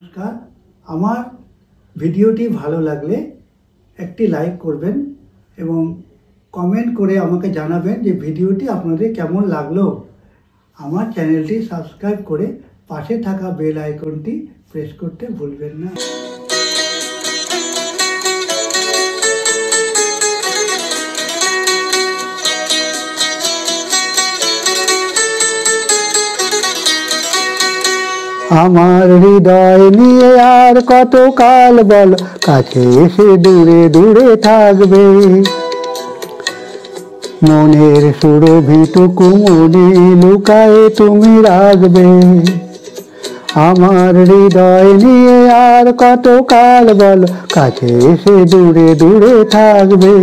নমস্কার। আমার ভিডিওটি ভালো লাগলে একটি লাইক করবেন এবং কমেন্ট করে আমাকে জানাবেন যে ভিডিওটি আপনাদের কেমন লাগলো। আমার চ্যানেলটি সাবস্ক্রাইব করে পাশে থাকা বেল আইকনটি প্রেস করতে ভুলবেন না। আমার হৃদয় নিয়ে আর কত কাল বল, কাছে এসে দূরে দূরে থাকবে। মনের সুরভিটুকু মনে লুকায়ে তুমি রাখবে। আমার হৃদয় নিয়ে আর কত কাল বল, কাছে এসে দূরে দূরে থাকবে।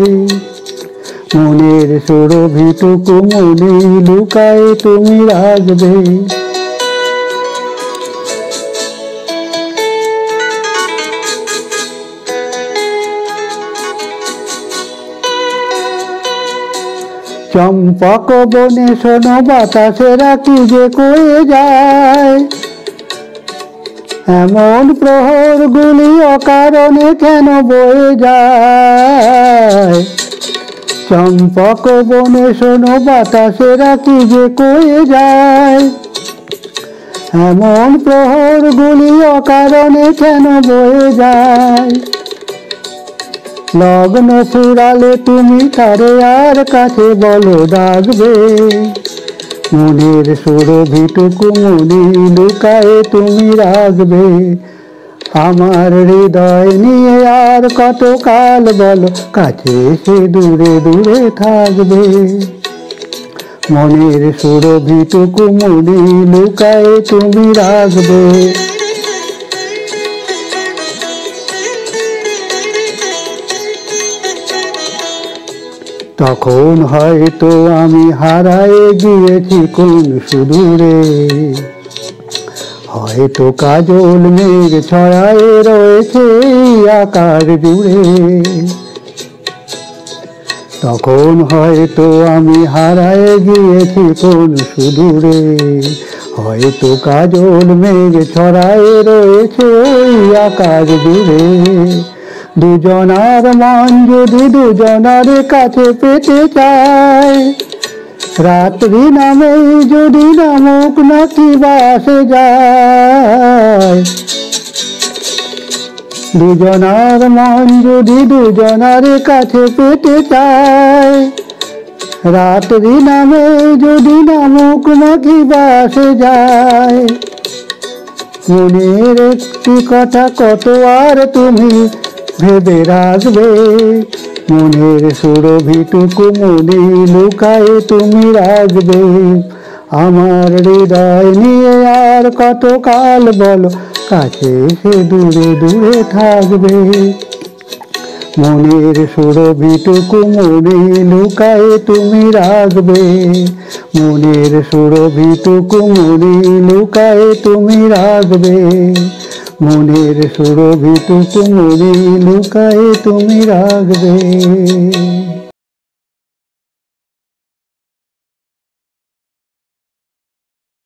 মনের সুরভিটুকু মনে লুকায়ে তুমি রাখবে। চম্পক বনে শোনো বাতাসেরা কি যে কয়ে যায়, এমন প্রহর গুলি অকারণে কেন বয়ে যায়। চম্পক বনে শোনো বাতাসেরা কি যে কয়ে যায়, এমন প্রহর গুলি অকারণে কেন বয়ে যায়। লগ্ন ফুরালে তুমি তারে আর কাছে বলো ডাকবে। মনের সুরভিটুকু মনে লুকায়ে তুমি রাখবে। আমার হৃদয় নিয়ে আর কত কাল বলো, কাছে এসে দূরে দূরে থাকবে। মনের সুরভিটুকু মনে লুকায়ে তুমি রাখবে। তখন হয়তো আমি হারায়ে গিয়েছি কোন সুদূরে, হয়তো কাজল মেঘ ছড়ায়ে রয়েছে আকাশ জুড়ে। তখন হয়তো আমি হারায়ে গিয়েছি কোন সুদূরে, হয়তো কাজল মেঘ ছড়ায়ে রয়েছে ওই আকাশ জুড়ে। দুজনার মন যদি দুজনার কাছে পেতে চায়, রাত্রি নামে যদি নামুক নাকি বাসে যায়। দুজনার মন যদি দুজনার কাছে পেতে চায়, রাত্রি নামে যদি নামুক নাকি বাসে যায়। মনের একটি কথা কত আর তুমি ভেবে রাখবে। মনের সুরভিটুকু মনে লুকায়ে তুমি রাখবে। আমার হৃদয় নিয়ে আর কত কাল বলো, কাছে এসে দূরে দূরে থাকবে। মনের সুরভিটুকু মনে লুকায়ে তুমি রাখবে। মনের সুরভিটুকু মনে লুকায়ে তুমি রাখবে। মনের সুরভিটুকু মনে লুকায়ে তুমি রাখবে।